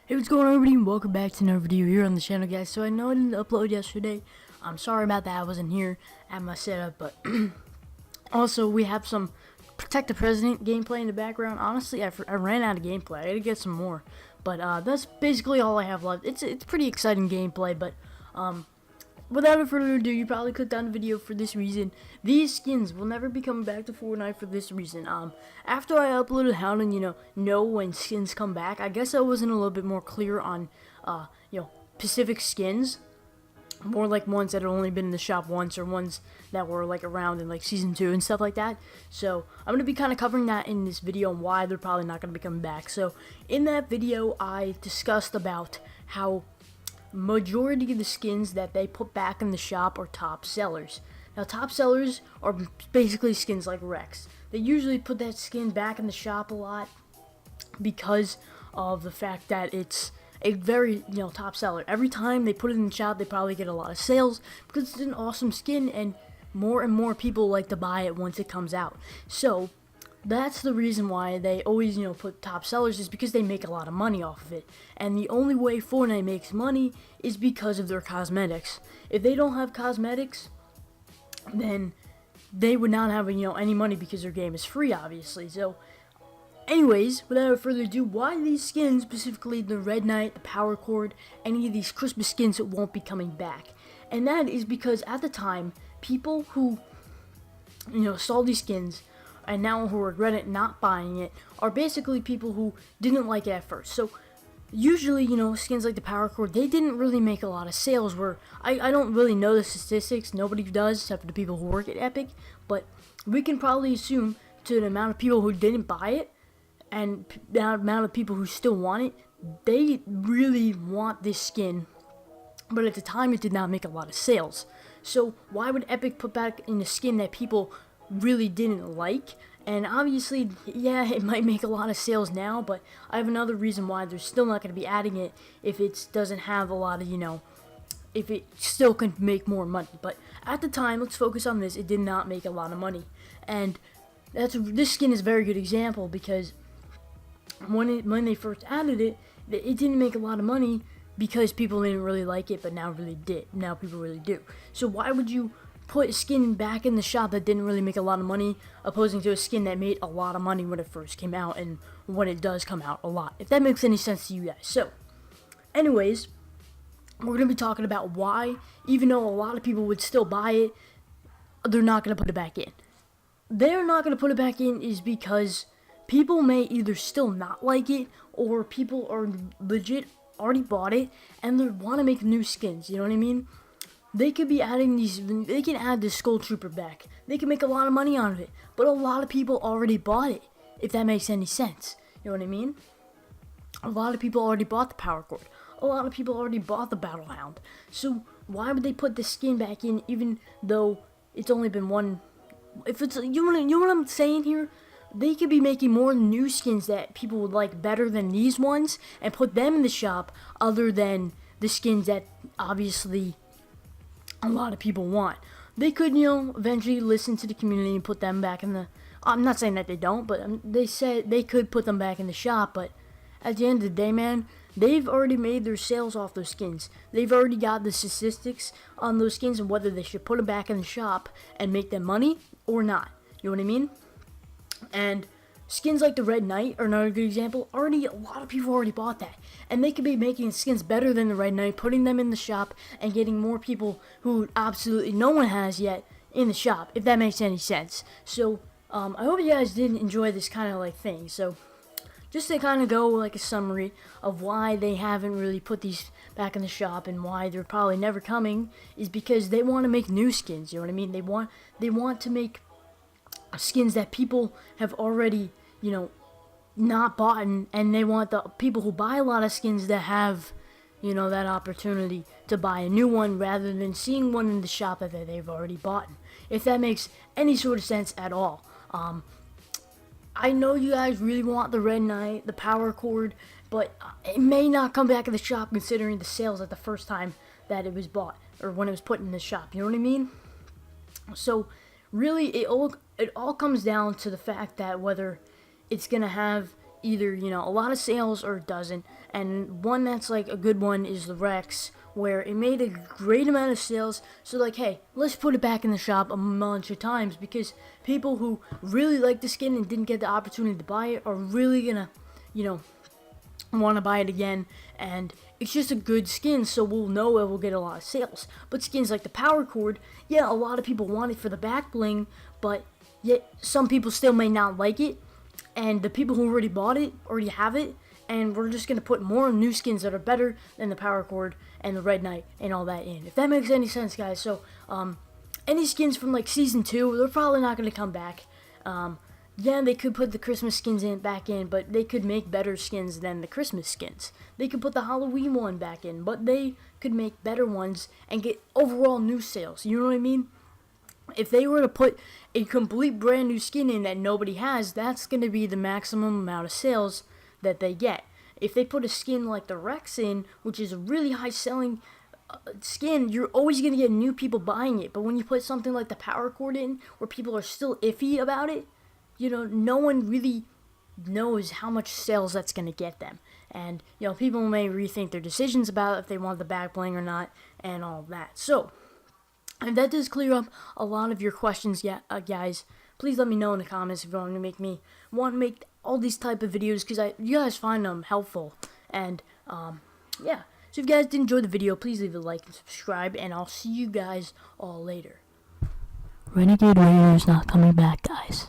Hey, what's going on, everybody, and welcome back to another video here on the channel, guys. So I know I didn't upload yesterday. I'm sorry about that. I wasn't here at my setup, but also we have some Protect the President gameplay in the background. Honestly, I ran out of gameplay. I gotta get some more, but that's basically all I have left. It's pretty exciting gameplay, but without further ado, you probably clicked on the video for this reason. These skins will never be coming back to Fortnite for this reason. After I uploaded how to, know when skins come back, I guess I wasn't a little bit more clear on, specific skins. More like ones that had only been in the shop once, or ones that were like around in like season 2 and stuff like that. So I'm gonna be kind of covering that in this video and why they're probably not gonna be coming back. So in that video, I discussed about how majority of the skins that they put back in the shop are top sellers. Now, top sellers are basically skins like Rex. They usually put that skin back in the shop a lot because of the fact that it's a very, top seller. Every time they put it in the shop, they probably get a lot of sales because it's an awesome skin and more people like to buy it once it comes out. So that's the reason why they always, put top sellers, is because they make a lot of money off of it. And the only way Fortnite makes money is because of their cosmetics. If they don't have cosmetics, then they would not have, any money because their game is free, obviously. So, anyways, without further ado, why these skins, specifically the Red Knight, the Power Chord, any of these Christmas skins that won't be coming back? And that is because at the time, people who, saw these skins and now who regret it not buying it are basically people who didn't like it at first. So usually, skins like the Power Chord, they didn't really make a lot of sales. Where I don't really know the statistics, nobody does except for the people who work at Epic, but we can probably assume, to the amount of people who didn't buy it and the amount of people who still want it, they really want this skin, but at the time it did not make a lot of sales. So why would Epic put back in a skin that people really didn't like? And obviously, yeah, it might make a lot of sales now, but I have another reason why they're still not going to be adding it if it doesn't have a lot of, if it still can make more money. But at the time, let's focus on this, it did not make a lot of money. And this skin is a very good example, because when they first added it, it didn't make a lot of money because people didn't really like it, but now people really do. So why would you put a skin back in the shop that didn't really make a lot of money, opposing to a skin that made a lot of money when it first came out, and when it does come out a lot, if that makes any sense to you guys? So anyways, we're going to be talking about why, even though a lot of people would still buy it, they're not going to put it back in. They're not going to put it back in is because people may either still not like it, or people are legit already bought it and they want to make new skins, you know what I mean? They could be adding they can add this Skull Trooper back. They can make a lot of money out of it, but a lot of people already bought it, if that makes any sense. You know what I mean? A lot of people already bought the Power Chord. A lot of people already bought the Battle Hound. So why would they put the skin back in, even though it's only been one? If it's, you know what I'm saying here? They could be making more new skins that people would like better than these ones, and put them in the shop, other than the skins that obviously a lot of people want. They could, eventually listen to the community and put them back in the... I'm not saying that they don't, but they said they could put them back in the shop, but at the end of the day, man, they've already made their sales off those skins. They've already got the statistics on those skins and whether they should put them back in the shop and make them money or not. You know what I mean? And skins like the Red Knight are another good example. A lot of people already bought that. And they could be making skins better than the Red Knight, putting them in the shop, and getting more people who absolutely no one has yet in the shop, if that makes any sense. So, I hope you guys did enjoy this kind of like thing. So, just to kind of go like a summary of why they haven't really put these back in the shop and why they're probably never coming, is because they want to make new skins, you know what I mean? They want to make skins that people have already, not bought, and they want the people who buy a lot of skins to have, that opportunity to buy a new one rather than seeing one in the shop that they've already bought. If that makes any sort of sense at all. I know you guys really want the Red Knight, the Power Chord, but it may not come back in the shop considering the sales at the first time that it was bought, or when it was put in the shop, you know what I mean? So really, it all comes down to the fact that whether it's gonna have either, you know, a lot of sales or it doesn't. And one that's like a good one is the Rex, where it made a great amount of sales. So like, hey, let's put it back in the shop a bunch of times, because people who really like the skin and didn't get the opportunity to buy it are really gonna, you know, want to buy it again. And it's just a good skin, so we'll know it will get a lot of sales. But skins like the Power Chord, yeah, a lot of people want it for the back bling, but yet some people still may not like it, and the people who already bought it already have it, and we're just going to put more new skins that are better than the Power Chord and the Red Knight and all that in, if that makes any sense, guys. So any skins from like season 2, they're probably not going to come back. Yeah, they could put the Christmas skins back in, but they could make better skins than the Christmas skins. They could put the Halloween one back in, but they could make better ones and get overall new sales. You know what I mean? If they were to put a complete brand new skin in that nobody has, that's going to be the maximum amount of sales that they get. If they put a skin like the Rex in, which is a really high selling skin, you're always going to get new people buying it. But when you put something like the Power Chord in, where people are still iffy about it, you know, no one really knows how much sales that's going to get them. And, you know, people may rethink their decisions about if they want the back bling or not and all that. So, and that does clear up a lot of your questions, guys. Please let me know in the comments if you want to make all these type of videos, because you guys find them helpful. And, yeah. So if you guys did enjoy the video, please leave a like and subscribe, and I'll see you guys all later. Renegade Radio is not coming back, guys.